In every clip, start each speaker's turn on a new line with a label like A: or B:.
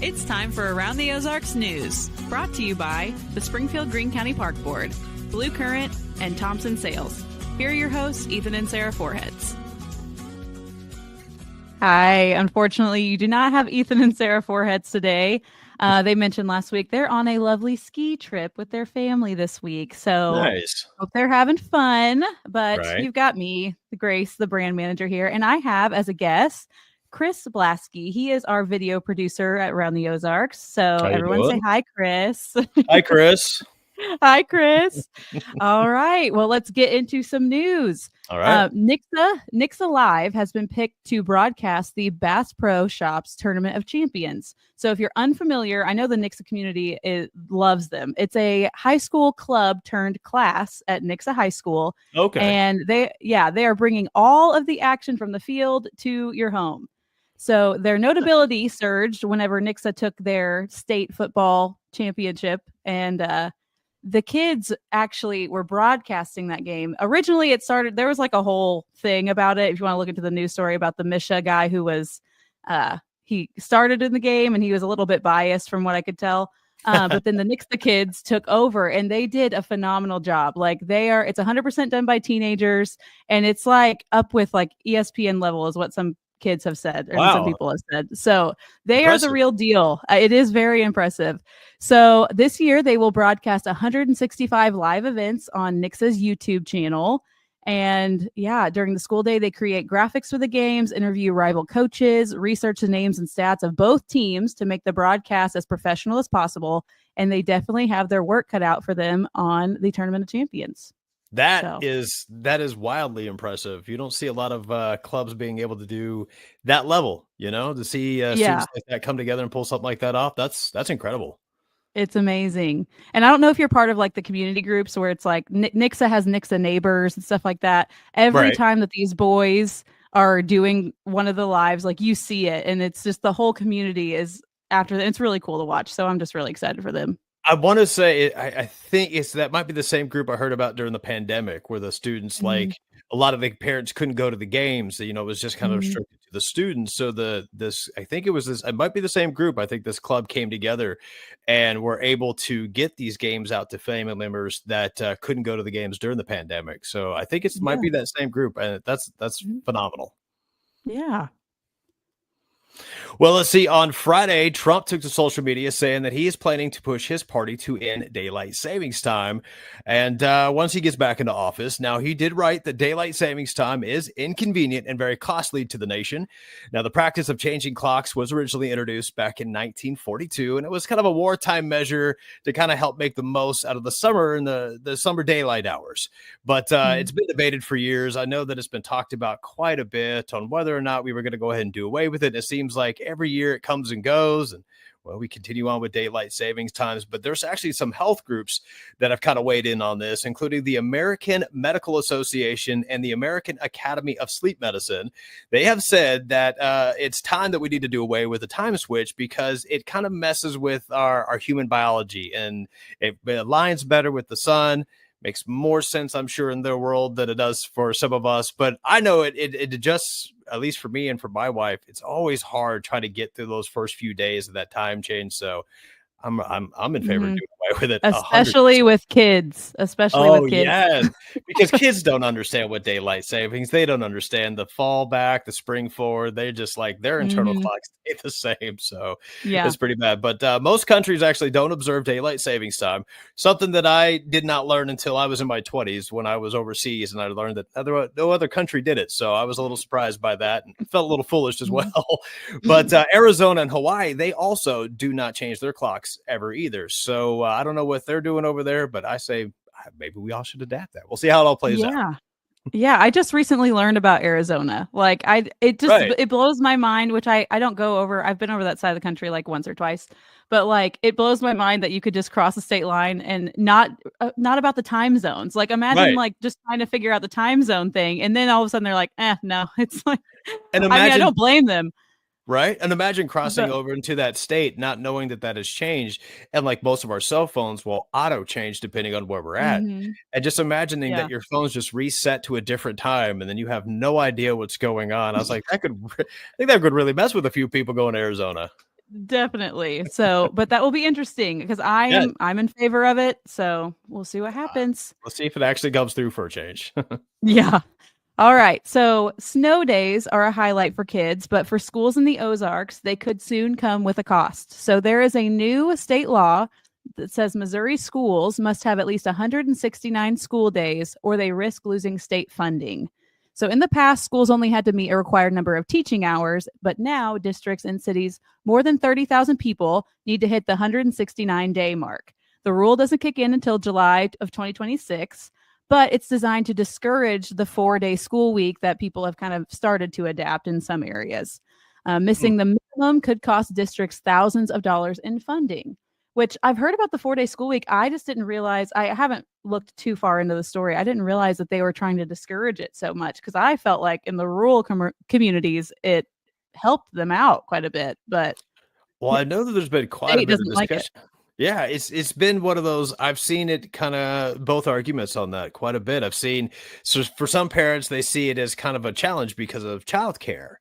A: It's time for Around the Ozarks News, brought to you by the Springfield-Greene County Park Board, Blue Current, and Thompson Sales. Here are your hosts, Ethan and Sarah Foreheads. Hi. Unfortunately, you do not have Ethan and Sarah Foreheads today. They mentioned last week they're on a lovely ski trip with their family this week. So
B: nice.
A: Hope they're having fun. But
B: Right.
A: You've got me, Grace, the brand manager here, and I have as a guest Chris Blasky. He is our video producer at Around the Ozarks. So everyone say hi, Chris.
B: Hi, Chris.
A: Hi, Chris. All right. Well, let's get into some news.
B: All right.
A: Nixa Live has been picked to broadcast the Bass Pro Shops Tournament of Champions. So if you're unfamiliar, I know the Nixa community loves them. It's a high school club turned class at Nixa High School.
B: Okay.
A: And they are bringing all of the action from the field to your home. So their notability surged whenever Nixa took their state football championship, and the kids actually were broadcasting that game. Originally, there was like a whole thing about it. If you want to look into the news story about the Misha guy who was, he started in the game and he was a little bit biased from what I could tell. But then the Nixa kids took over and they did a phenomenal job. Like it's 100% done by teenagers, and it's like up with like ESPN level is what some kids have said, or some people have said. So they
B: Impressive.
A: are the real deal. It is very impressive. So this year they will broadcast 165 live events on Nixa's YouTube channel. And during the school day, they create graphics for the games, interview rival coaches, research the names and stats of both teams to make the broadcast as professional as possible. And they definitely have their work cut out for them on the Tournament of Champions.
B: That is wildly impressive. You don't see a lot of clubs being able to do that level, to see students like that come together and pull something like that off. That's incredible.
A: It's amazing. And I don't know if you're part of like the community groups where it's like Nixa has Nixa neighbors and stuff like that. Every time that these boys are doing one of the lives, like you see it, and it's just the whole community is after that. It's really cool to watch. So I'm just really excited for them.
B: I want to say, I think that might be the same group I heard about during the pandemic, where the students, like a lot of the parents couldn't go to the games. It was just kind of restricted to the students. So it might be the same group. I think this club came together and were able to get these games out to family members that couldn't go to the games during the pandemic. So I think it might be that same group, and that's phenomenal.
A: Yeah.
B: Well, let's see. On Friday, Trump took to social media saying that he is planning to push his party to end daylight savings time. And once he gets back into office, now he did write that daylight savings time is inconvenient and very costly to the nation. Now, the practice of changing clocks was originally introduced back in 1942, and it was kind of a wartime measure to kind of help make the most out of the summer and the summer daylight hours. But it's been debated for years. I know that it's been talked about quite a bit on whether or not we were going to go ahead and do away with it. It seems like every year it comes and goes, and we continue on with daylight savings times. But there's actually some health groups that have kind of weighed in on this, including the American Medical Association and the American Academy of Sleep Medicine. They have said that it's time that we need to do away with the time switch because it kind of messes with our human biology, and it aligns better with the sun. Makes more sense, I'm sure, in their world than it does for some of us. But I know it just, at least for me and for my wife, it's always hard trying to get through those first few days of that time change. So I'm in favor of doing away with it,
A: especially
B: 100%.
A: With kids.
B: Yeah, because kids don't understand what daylight savings. They don't understand the fall back, the spring forward. They just like their internal clocks stay the same. So it's pretty bad. But most countries actually don't observe daylight savings time. Something that I did not learn until I was in my 20s when I was overseas, and I learned that no other country did it. So I was a little surprised by that and felt a little foolish as well. But Arizona and Hawaii, they also do not change their clocks ever either. So I don't know what they're doing over there, but I say maybe we all should adapt that. We'll see how it all plays out.
A: Yeah, I just recently learned about Arizona. Like it blows my mind, which I don't go over. I've been over that side of the country like once or twice, but like it blows my mind that you could just cross the state line and not about the time zones. Like imagine like just trying to figure out the time zone thing, and then all of a sudden they're like, no, it's like. And imagine, I don't blame them.
B: Right. And imagine crossing over into that state, not knowing that has changed. And like most of our cell phones will auto change depending on where we're at. And just imagining that your phone's just reset to a different time and then you have no idea what's going on. I was like, I think that could really mess with a few people going to Arizona.
A: Definitely. So, but that will be interesting because
B: Yeah.
A: I'm in favor of it. So we'll see what happens.
B: Let's see if it actually comes through for a change.
A: Yeah. All right. So snow days are a highlight for kids, but for schools in the Ozarks, they could soon come with a cost. So there is a new state law that says Missouri schools must have at least 169 school days or they risk losing state funding. So in the past, schools only had to meet a required number of teaching hours, but now districts and cities more than 30,000 people need to hit the 169-day mark. The rule doesn't kick in until July of 2026, but it's designed to discourage the 4-day school week that people have kind of started to adapt in some areas. Missing the minimum could cost districts thousands of dollars in funding, which I've heard about the 4-day school week. I just didn't realize, I haven't looked too far into the story. I didn't realize that they were trying to discourage it so much because I felt like in the rural communities, it helped them out quite a bit. But
B: Well, I know that there's been
A: the
B: quite a
A: state
B: bit of
A: doesn't like it.
B: discussion. Yeah, it's been one of those. I've seen it kind of both arguments on that quite a bit. I've seen so for some parents they see it as kind of a challenge because of childcare.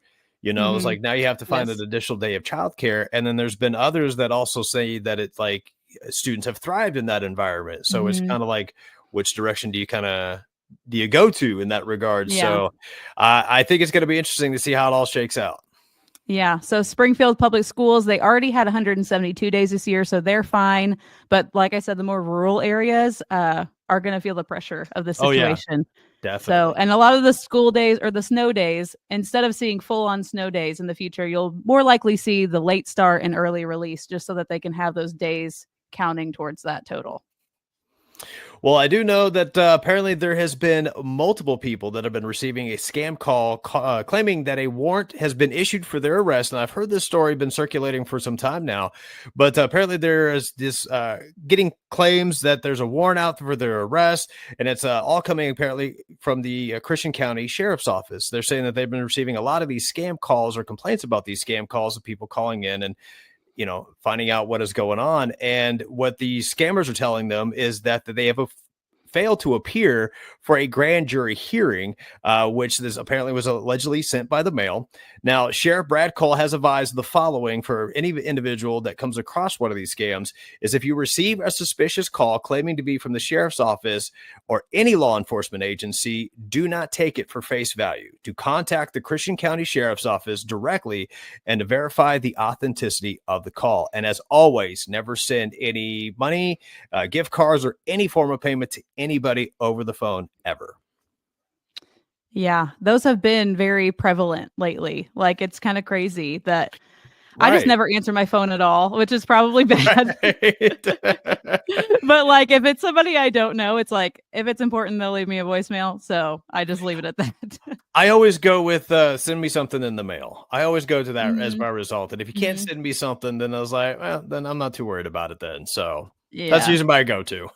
B: It's
A: Hmm.
B: like now you have to find an
A: Yes.
B: additional day of childcare, and then there's been others that also say that it's like students have thrived in that environment. So it's
A: Hmm.
B: kind of like which direction do you go to in that regard?
A: Yeah.
B: So I think it's going to be interesting to see how it all shakes out.
A: Yeah. So Springfield Public Schools, they already had 172 days this year, so they're fine. But like I said, the more rural areas are going to feel the pressure of the
B: Oh yeah,
A: situation. So,
B: definitely.
A: and a lot of the school days or the snow days, instead of seeing full on snow days in the future, you'll more likely see the late start and early release just so that they can have those days counting towards that total.
B: Well, I do know that apparently there has been multiple people that have been receiving a scam call claiming that a warrant has been issued for their arrest. And I've heard this story been circulating for some time now, but apparently there is this getting claims that there's a warrant out for their arrest, and it's all coming apparently from the Christian County Sheriff's Office. They're saying that they've been receiving a lot of these scam calls or complaints about these scam calls of people calling in and finding out what is going on. And what the scammers are telling them is that they have failed to appear for a grand jury hearing, which this apparently was allegedly sent by the mail. Now, Sheriff Brad Cole has advised the following for any individual that comes across one of these scams is if you receive a suspicious call claiming to be from the sheriff's office or any law enforcement agency, do not take it for face value. To contact the Christian County Sheriff's Office directly and to verify the authenticity of the call. And as always, never send any money, gift cards, or any form of payment to anybody over the phone ever.
A: Yeah, those have been very prevalent lately. Like it's kind of crazy that I just
B: Right.
A: never answer my phone at all, which is probably bad.
B: Right.
A: But like if it's somebody I don't know, it's like if it's important, they'll leave me a voicemail. So I just leave it at that.
B: I always go with send me something in the mail. I always go to that as
A: Hmm.
B: my result. And if you can't
A: Hmm.
B: send me something, then I was like, well, then I'm not too worried about it then. So that's
A: Yeah.
B: usually my go-to.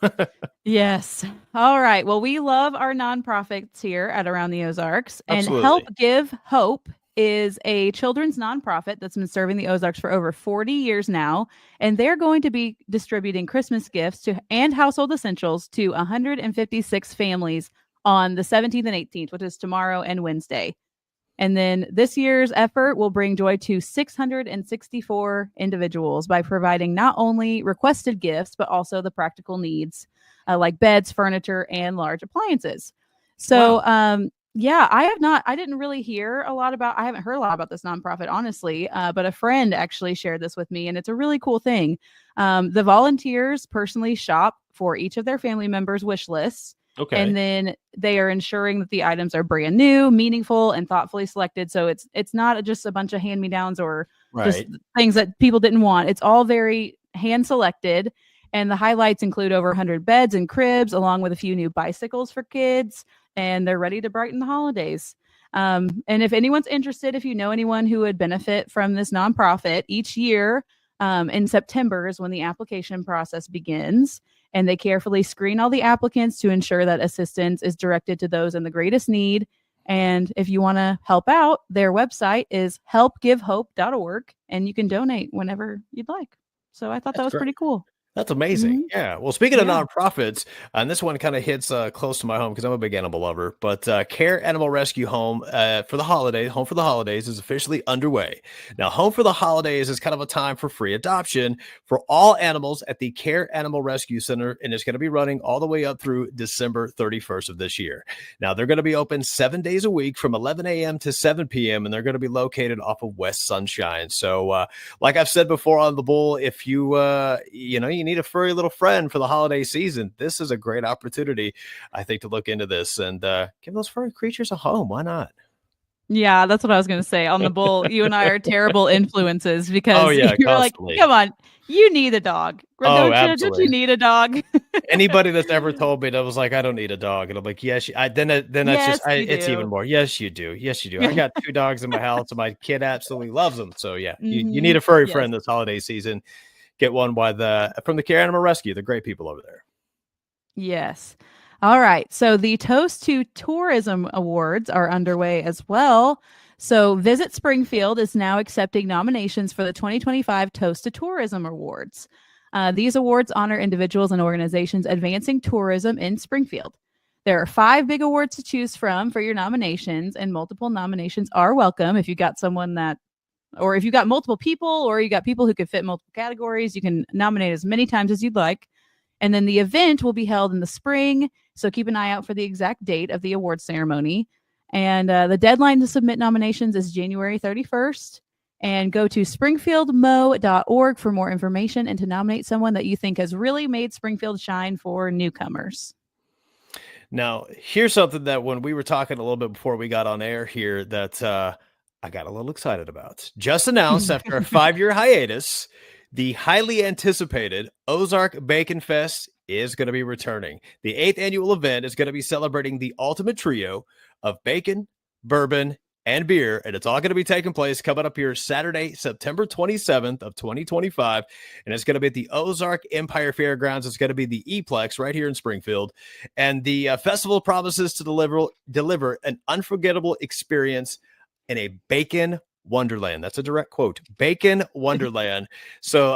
A: Yes. All right. Well, we love our nonprofits here at Around the Ozarks, and Help
B: Absolutely.
A: Give Hope is a children's nonprofit that's been serving the Ozarks for over 40 years now, and they're going to be distributing Christmas gifts to and household essentials to 156 families on the 17th and 18th, which is tomorrow and Wednesday. And then this year's effort will bring joy to 664 individuals by providing not only requested gifts, but also the practical needs like beds, furniture, and large appliances. So,
B: Wow.
A: yeah, I didn't really hear a lot about, I haven't heard a lot about this nonprofit, honestly, but a friend actually shared this with me, and it's a really cool thing. The volunteers personally shop for each of their family members' wish lists, and
B: Okay.
A: then they are ensuring that the items are brand new, meaningful, and thoughtfully selected. So it's not just a bunch of hand-me-downs or just
B: Right.
A: things that people didn't want. It's all very hand selected. And the highlights include over 100 beds and cribs, along with a few new bicycles for kids. And they're ready to brighten the holidays. And if anyone's interested, if you know anyone who would benefit from this nonprofit, each year in September is when the application process begins. And they carefully screen all the applicants to ensure that assistance is directed to those in the greatest need. And if you want to help out, their website is helpgivehope.org, and you can donate whenever you'd like. So I thought that
B: That's
A: was
B: great.
A: pretty cool.
B: That's amazing.
A: Mhm.
B: Yeah. Well, speaking of
A: Yeah.
B: nonprofits, and this one kind of hits close to my home because I'm a big animal lover, but Care Animal Rescue Home for the holidays, Home for the Holidays is officially underway. Now, Home for the Holidays is kind of a time for free adoption for all animals at the Care Animal Rescue Center, and it's going to be running all the way up through December 31st of this year. Now, they're going to be open 7 days a week from 11 a.m. to 7 p.m., and they're going to be located off of West Sunshine. So, like I've said before on the Bull, if you you need a furry little friend for the holiday season, this is a great opportunity, I think, to look into this and give those furry creatures a home. Why not?
A: Yeah, that's what I was going to say. On the Bull, you and I are terrible influences
B: Oh
A: because
B: yeah,
A: you were like,
B: constantly.
A: "Come on, you need a dog.
B: Oh,
A: Don't you
B: absolutely.
A: need a dog?"
B: Anybody that's ever told me that was like, I don't need a dog, and I'm like, yes. Then that's just
A: Yes, you
B: it's even
A: do.
B: more. Yes, you do. Yes, you do. I got two dogs in my house, and my kid absolutely loves them. So yeah, you need
A: Mhm.
B: a furry
A: Yes.
B: friend this holiday season. Get one by the from the Care Animal Rescue. They're great people over there.
A: Yes. All right. So the Toast to Tourism Awards are underway as well. So Visit Springfield is now accepting nominations for the 2025 Toast to Tourism Awards. These awards honor individuals and organizations advancing tourism in Springfield. There are 5 big awards to choose from for your nominations, and multiple nominations are welcome. If you got someone that, or if you got multiple people, or you got people who could fit multiple categories, you can nominate as many times as you'd like. And then the event will be held in the spring. So keep an eye out for the exact date of the award ceremony. And the deadline to submit nominations is January 31st. And go to springfieldmo.org for more information and to nominate someone that you think has really made Springfield shine for newcomers.
B: Now, here's something that when we were talking a little bit before we got on air here that I got a little excited about. Just announced after a 5-year hiatus, the highly anticipated Ozark Bacon Fest is going to be returning. The 8th annual event is going to be celebrating the ultimate trio of bacon, bourbon, and beer, and it's all going to be taking place coming up here Saturday, September 27th of 2025, and it's going to be at the Ozark Empire Fairgrounds. It's going to be the E-Plex right here in Springfield, and the festival promises to deliver an unforgettable experience in a bacon wonderland. That's a direct quote. Bacon wonderland. So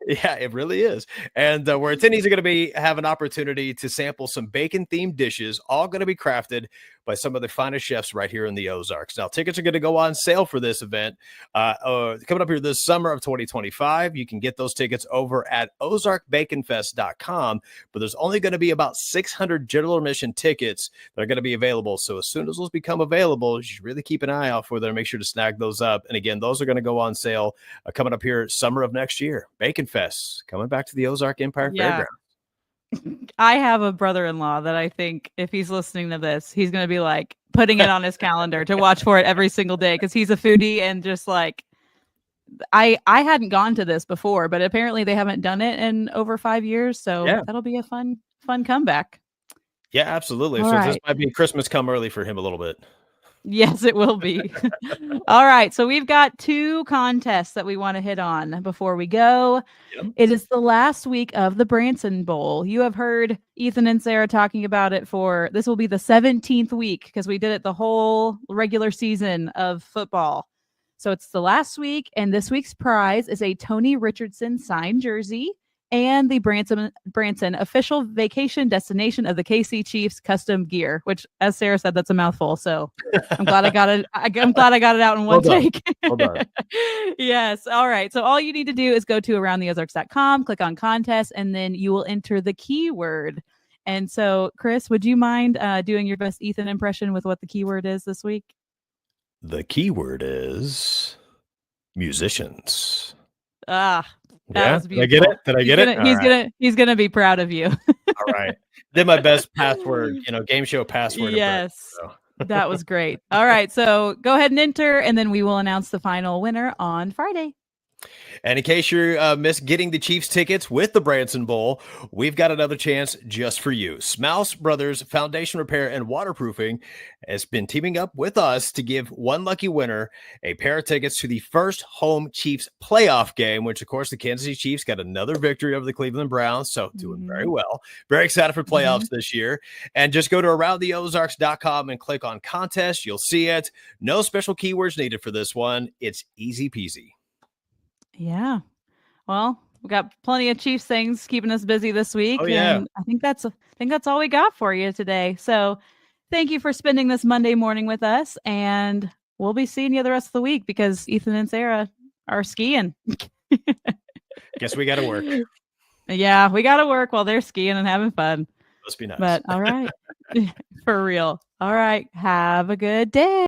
B: yeah, it really is. And where attendees are going to have an opportunity to sample some bacon themed dishes, all going to be crafted by some of the finest chefs right here in the Ozarks. Now, tickets are going to go on sale for this event coming up here this summer of 2025. You can get those tickets over at ozarkbaconfest.com, but there's only going to be about 600 general admission tickets that are going to be available. So as soon as those become available, you should really keep an eye out for them. Make sure to snag those up. And again, those are going to go on sale coming up here summer of next year. Bacon Fest coming back to the Ozark Empire Fairground.
A: I have a brother-in-law that I think if he's listening to this, he's going to be like putting it on his calendar to watch for it every single day because he's a foodie and just like I hadn't gone to this before, but apparently they haven't done it in over 5 years, so
B: Yeah.
A: that'll be a fun comeback.
B: Yeah, absolutely.
A: All
B: So this
A: right.
B: might be Christmas come early for him a little bit.
A: Yes, it will be. All right. So we've got 2 contests that we want to hit on before we go.
B: Yep.
A: It is the last week of the Branson Bowl. You have heard Ethan and Sarah talking about it for this will be the 17th week because we did it the whole regular season of football. So it's the last week, and this week's prize is a Tony Richardson signed jersey and the Branson official vacation destination of the KC Chiefs custom gear, which, as Sarah said, that's a mouthful. So I'm glad I got it. I'm glad I got it out in one take.
B: Well done.
A: Yes. All right. So all you need to do is go to aroundtheozarks.com, click on contest, and then you will enter the keyword. And so, Chris, would you mind doing your best Ethan impression with what the keyword is this week?
B: The keyword is musicians.
A: Ah, that was
B: Did I get
A: beautiful.
B: it? Did I get it?
A: He's gonna be proud of you.
B: All right. Did my best password, game show password.
A: Yes. That was great. All right. So go ahead and enter, and then we will announce the final winner on Friday.
B: And in case you're missed getting the Chiefs tickets with the Branson Bowl, we've got another chance just for you. Smouse Brothers Foundation Repair and Waterproofing has been teaming up with us to give one lucky winner a pair of tickets to the first home Chiefs playoff game, which, of course, the Kansas City Chiefs got another victory over the Cleveland Browns. So doing very well. Very excited for playoffs this year. And just go to aroundtheozarks.com and click on contest. You'll see it. No special keywords needed for this one. It's easy peasy.
A: Yeah. Well, We got plenty of Chiefs things keeping us busy this week.
B: Oh, yeah.
A: And I think that's all we got for you today. So thank you for spending this Monday morning with us. And we'll be seeing you the rest of the week because Ethan and Sarah are skiing.
B: Guess we got to work.
A: Yeah, we got to work while they're skiing and having fun.
B: Must be nice.
A: But all right. For real. All right. Have a good day.